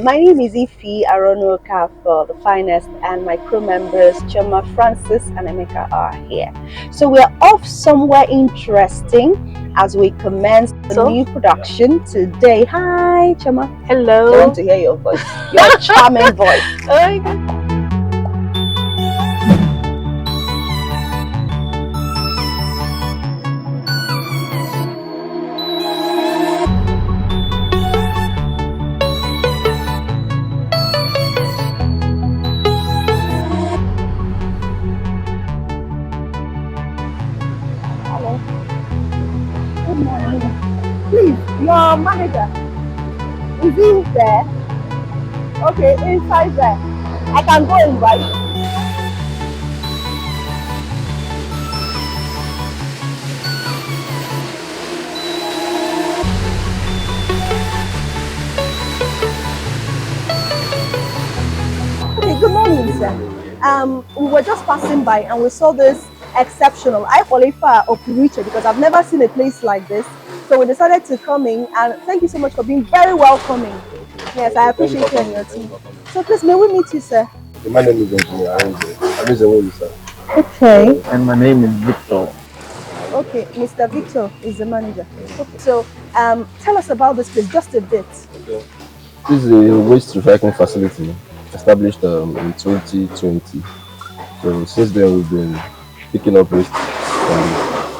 My name is Ifi Aronoka for the finest, and my crew members Choma, Francis, and Emeka are here. So we're off somewhere interesting as we commence the new production today. Hi, Choma. Hello. I want to hear your voice. Your charming voice. Oh my God. Please, your manager, is he there? Okay, inside there. I can go in, right? Okay, good morning, sir. We were just passing by and we saw this exceptional. I qualify Opuruiche because I've never seen a place like this. So we decided to come in, and thank you so much for being very welcoming. Yes, I appreciate you and your team. So please, may we meet you, sir? My name is Engr. Arinze Nwolisa. Okay. And my name is Victor. Okay, Mr. Victor is the manager. Okay. So tell us about this place just a bit. Okay. This is a waste recycling facility established in 2020. So since then we've been picking up waste from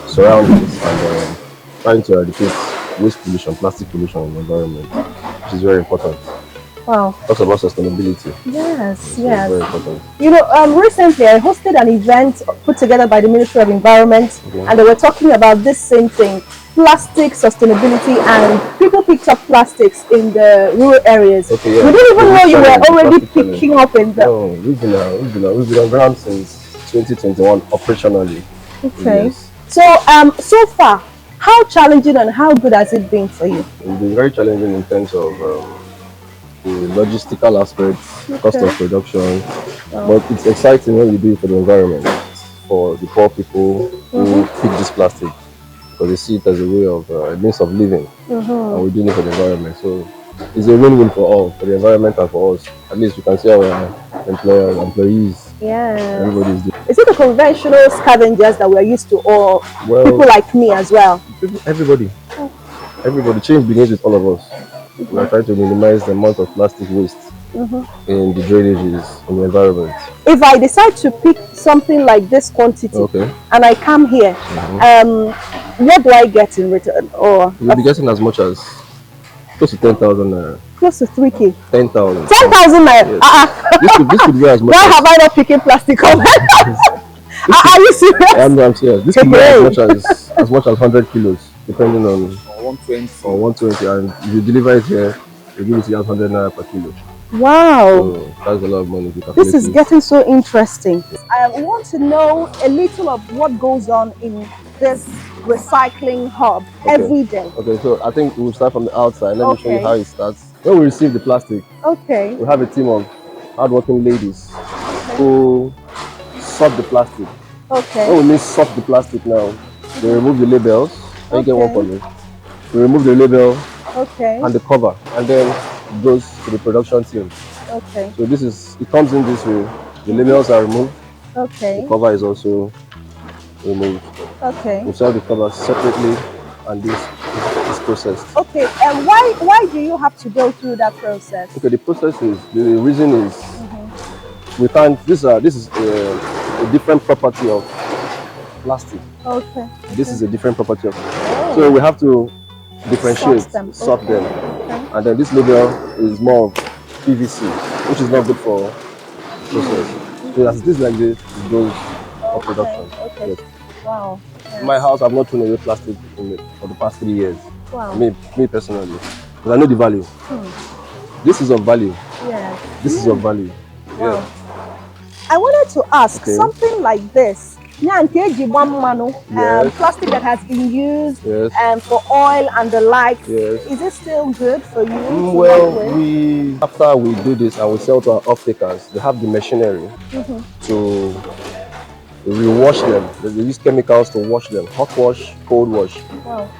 surroundings and trying to eradicate waste pollution, plastic pollution in the environment, which is very important. Wow. Talks about sustainability. Yes, yes. Very important. You know, recently I hosted an event put together by the Ministry of Environment, and they were talking about this same thing, plastic sustainability, and people picked up plastics in the rural areas. Okay, yeah. We didn't even know you were already picking up in the... No, we've been on ground since 2021 operationally. Okay. Yes. So, so far, how challenging and how good has it been for you? It's been very challenging in terms of the logistical aspects, cost of production, but it's exciting when you do it for the environment, for the poor people who pick this plastic, because they see it as a way of a means of living, and we're doing it for the environment. So it's a win-win for all, for the environment and for us. At least we can see our employees. Yeah. Everybody's doing. Is it the conventional scavengers that we're used to, or people like me as well? Everybody. Change begins with all of us. We are trying to minimize the amount of plastic waste in the drainages, in the environment. If I decide to pick something like this quantity, and I come here, what do I get in return? Or you'll be getting as much as close to 10,000 naira. Close to 3K. 10,000. 10,000 naira. Yes. This could be as much. Why have I not picking plastic up? Are you serious? I'm serious. This could be as much as 100 kilos, depending on 120. Or 120, and if you deliver it here, you give it to you as 100 naira per kilo. Wow. So that's a lot of money. This is getting so interesting. I want to know a little of what goes on in this recycling hub every day. Okay, so I think we'll start from the outside. Let me show you how it starts. When we receive the plastic, we have a team of hardworking ladies who sort the plastic. When we mean sort the plastic now, they remove the labels. Can you get one for me? We remove the label and the cover, and then it goes to the production team. So it comes in this way. The labels are removed. The cover is also removed. We sell the cover separately, and this is processed. And why do you have to go through that process? Okay, the process is, the reason is we can't. This is a different property of plastic. This is a different property of. So we have to differentiate, sort them, and then this label is more of PVC, which is not good for process. So as it is like this, it goes for production. Yes. Wow. In my house, I've not thrown away plastic for the past 3 years. Wow. Me personally, because I know the value. This is of value. Yeah. This is of value. Wow. Yeah. I wanted to ask something like this. Plastic that has been used for oil and the like. Is it still good for you? Well, after we do this and we sell to our off-takers, they have the machinery to rewash them. They use chemicals to wash them, hot wash, cold wash.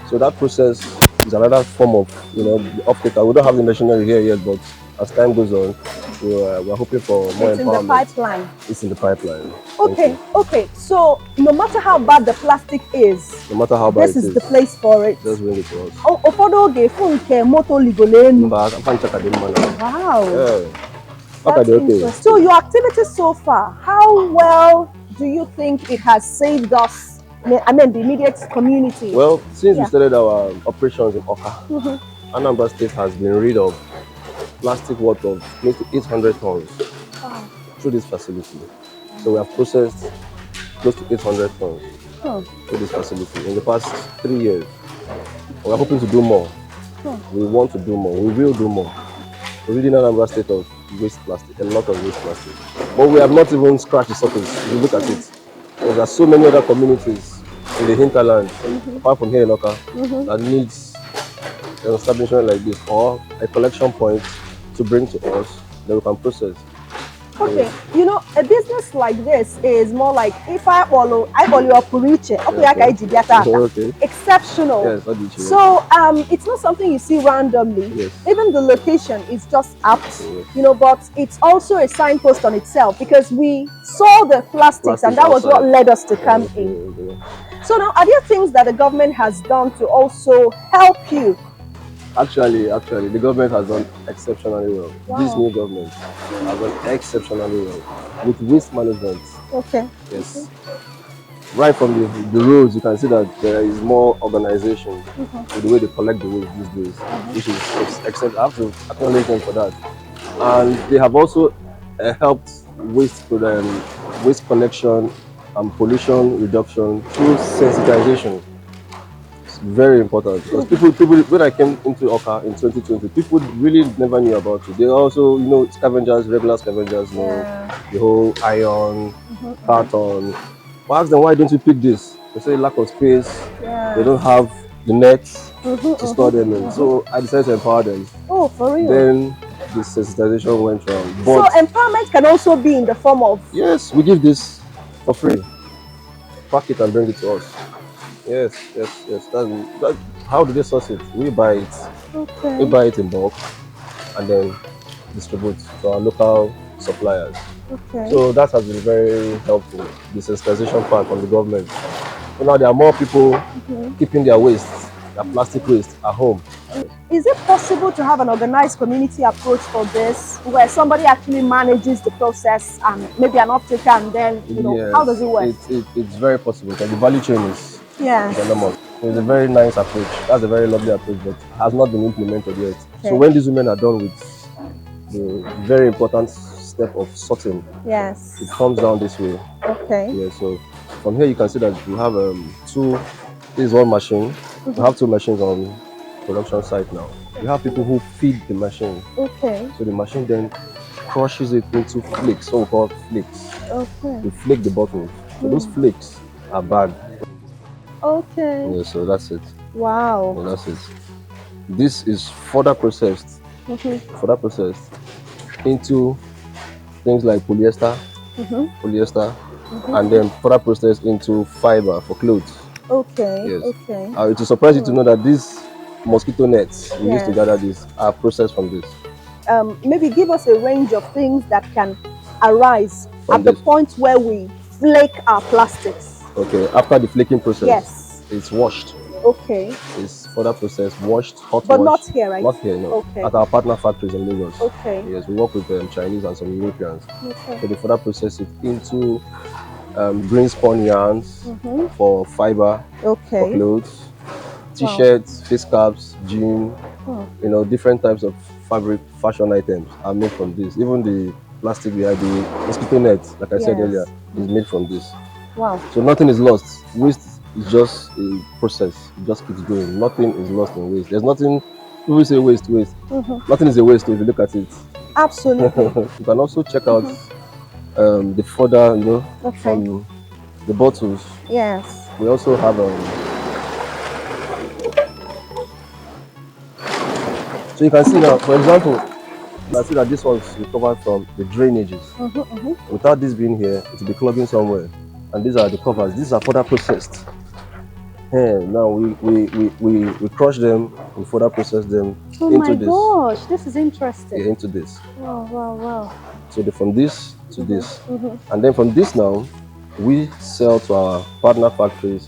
So that process is another form of, the off-taker. We don't have the machinery here yet, but as time goes on, we're hoping for more empowerment. It's in the pipeline. It's in the pipeline. Okay, okay. So no matter how bad the plastic is, no matter how bad this is the place for it. Just bring it to us. Oh, wow. Yeah. That's interesting. So your activities so far, how well do you think it has saved us? I mean the immediate community. Well, since we started our operations in Awka, Anambra State has been rid of plastic worth of close to 800 tons through this facility. So we have processed close to 800 tons through this facility in the past 3 years. We're hoping to do more. We want to do more. We will do more. We're reading Anambra State of waste plastic, a lot of waste plastic. But we have not even scratched the surface. If you look at it, there are so many other communities in the hinterland, apart from here in Awka, that needs an establishment like this or a collection point to bring to us that we can process. Okay, you know, a business like this is more like if I follow Opuruiche, okay. Exceptional. Yes, so it's not something you see randomly. Yes. Even the location is just apt, you know, but it's also a signpost on itself because we saw the plastics and that was what led us to come in. So now, are there things that the government has done to also help you? Actually, the government has done exceptionally well. Wow. This new government has done exceptionally well with waste management. Okay. Yes. Right from the roads, you can see that there is more organization with the way they collect the waste these days, which is excellent. I have to acknowledge them for that. And they have also helped waste collection and pollution reduction through sensitization. Very important because people when I came into Awka in 2020, people really never knew about it. They also, you know, scavengers, regular scavengers know the whole iron, carton. I asked them, why don't you pick this? They say lack of space. They don't have the nets to store them in. So I decided to empower them. Oh, for real? Then the sensitization went wrong. But so empowerment can also be in the form of... Yes, we give this for free. Pack it and bring it to us. Yes. That's how do they source it? We buy it. Okay. We buy it in bulk and then distribute to our local suppliers. Okay. So that has been very helpful, the sensitization part from the government. So now there are more people keeping their waste, their plastic waste at home. Is it possible to have an organized community approach for this, where somebody actually manages the process and maybe an optic and then, you know, how does it work? It's very possible because the value chain is enormous. So it's a very nice approach. That's a very lovely approach, but has not been implemented yet. Okay. So when these women are done with the very important step of sorting, it comes down this way. Okay. Yeah. So from here you can see that we have two. This is one machine. We have two machines on production site now. You have people who feed the machine. Okay. So the machine then crushes it into flakes, so we call flakes. Okay. We flake the bottles. So those flakes are bagged. Okay. Yeah, so that's it. Wow. Yeah, that's it. This is further processed. Into things like polyester, and then further processed into fiber for clothes. Okay. Yes. Okay. It will surprise you to know that these mosquito nets we used to gather these are processed from this. Maybe give us a range of things that can arise from the point where we flake our plastics. Okay, after the flaking process, it's washed. Okay. It's further processed, washed, hot but washed. Not here, right? Not here, no. Okay. At our partner factories in Lagos. Okay. Yes, we work with Chinese and some Europeans. Okay. So they further process it into green spun yarns for fiber, for clothes, t-shirts, face caps, jean, you know, different types of fabric, fashion items are made from this. Even the plastic behind the mosquito net, like I said earlier, is made from this. Wow. So nothing is lost. Waste is just a process. It just keeps going. Nothing is lost in waste. There's nothing, people say waste. Nothing is a waste if you look at it. Absolutely. You can also check out the further, you know, from the bottles. Yes. We also have so you can see now, for example, you can see that this one's recovered from the drainages. Without this being here, it will be clogging somewhere. And these are the covers. These are further processed Now we crush them, we further process them into this. Oh my gosh, this is interesting. Yeah, into this. Wow, wow, wow. So from this to this. And then from this now, we sell to our partner factories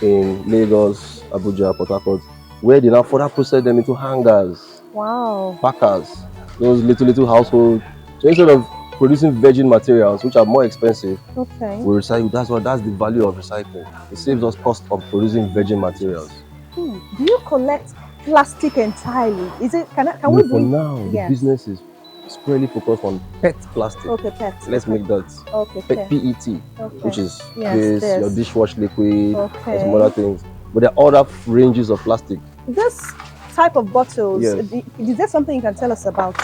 in Lagos, Abuja, Port Harcourt, where they now further process them into hangers. Wow. Packers, those little household. So instead of producing virgin materials, which are more expensive, okay, we recycle. That's the value of recycling. It saves us cost of producing virgin materials. Do you collect plastic entirely? Is it can we for now the business is squarely focused on PET plastic. Okay, PET. Let's make that. Okay, PET, which is this, your dishwash liquid, and some other things. But there are other ranges of plastic. This type of bottles, is there something you can tell us about?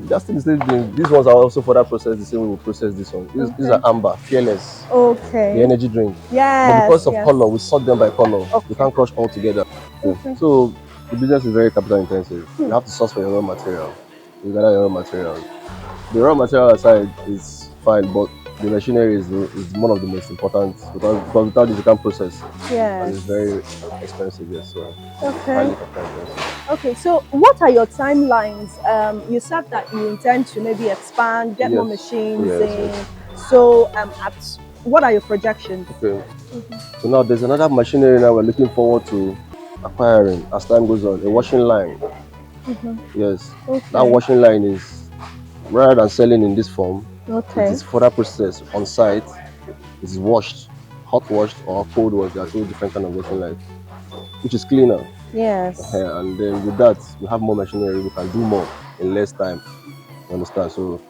Just these ones are also further processed the same way we process this one. These are Amber, Fearless. Okay. The energy drink. Yes. But because of color, we sort them by color. You can't crush all together. Okay. So the business is very capital intensive. You have to source for your raw material. You gather your raw material. The raw material aside is fine, but the machinery is one of the most important because without this you can't process. Yes. And it's very expensive, yes. So okay. Okay, so what are your timelines? You said that you intend to maybe expand, get more machines in. So what are your projections? Okay. So now there's another machinery now we're looking forward to acquiring as time goes on, a washing line. Yes. Okay. That washing line is, rather than selling in this form, it is further processed on site. It is washed, hot washed or cold washed. There are two different kinds of washing lines, which is cleaner. Yes. And then with that, we have more machinery. We can do more in less time. You understand? So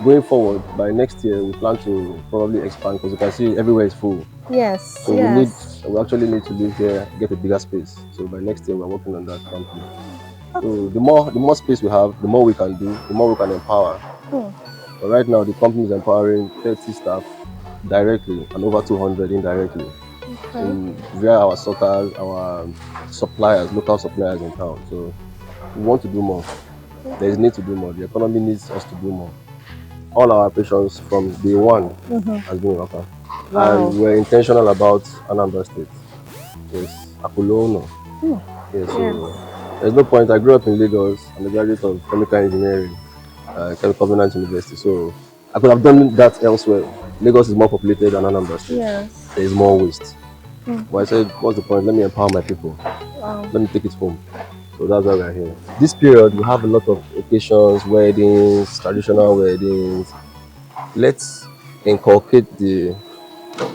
going forward, by next year, we plan to probably expand because you can see everywhere is full. Yes. So we actually need to live here, get a bigger space. So by next year, we're working on that company. So the more space we have, the more we can do, the more we can empower. But right now, the company is empowering 30 staff directly and over 200 indirectly. Via our sorters, our suppliers, local suppliers in town. So we want to do more. There is need to do more. The economy needs us to do more. All our operations from day one has been Awka. Wow. And we're intentional about Anambra State. Yes, Apollo. Yes, so there's no point. I grew up in Lagos. I'm a graduate of chemical engineering, Chemical Governance University. So I could have done that elsewhere. Lagos is more populated than Anambra State. Yes. There is more waste. But I said, what's the point? Let me empower my people. Wow. Let me take it home. So that's why we're here. This period, we have a lot of occasions, weddings, traditional weddings. Let's inculcate the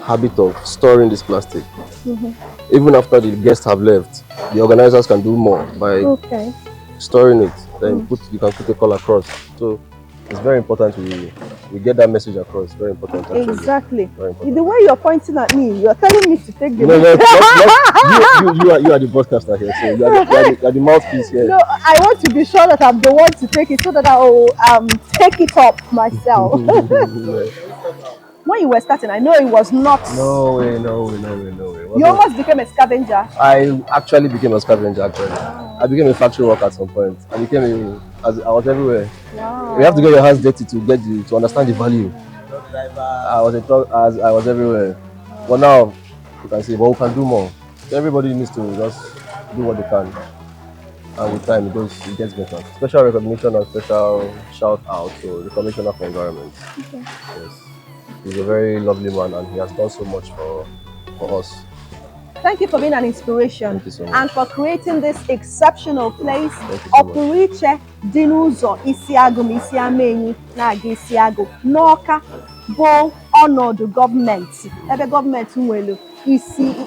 habit of storing this plastic. Even after the guests have left, the organizers can do more by storing it. Then you can put a call across. So it's very important we get that message across. Very important. Actually. Exactly. Very important. The way you're pointing at me, you're telling me to take the you are the broadcaster here, so you are the mouthpiece here. No, I want to be sure that I'm the one to take it so that I will take it up myself. When you were starting, I know it was not. No way. You almost became a scavenger. I actually became a scavenger. I became a factory worker at some point. I was everywhere. Wow. You have to get your hands dirty to understand the value. I was everywhere. But now you can see, but we can do more. So everybody needs to just do what they can. And with time it gets better. Special recognition and special shout out to the Commissioner for Environment. Yes. He's a very lovely man and he has done so much for us. Thank you for being an inspiration. Thank you so much. And for creating this exceptional place. Opuruiche Dinuzo Isiago Misiamenyi Naga Isiago N'Awka bụ ọnọdụ gọọmenti ebe gọọmenti nwere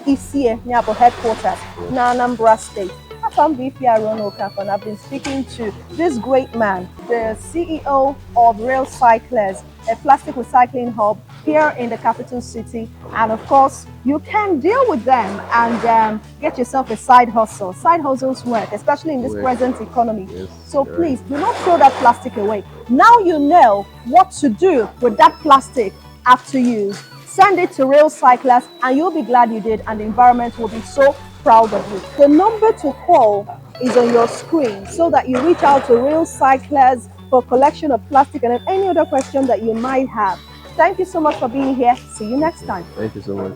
isi nyabo headquarters na Anambra State. I'm and I've been speaking to this great man, the CEO of Rheelcyclers, a plastic recycling hub here in the capital city. And of course, you can deal with them and get yourself a side hustle. Side hustles work, especially in this present economy. Yes, so please do not throw that plastic away. Now you know what to do with that plastic after use. Send it to Rheelcyclers and you'll be glad you did, and the environment will be so proud of you. The number to call is on your screen so that you reach out to Rheelcyclers for collection of plastic and any other question that you might have. Thank you so much for being here. See you next time. Thank you so much.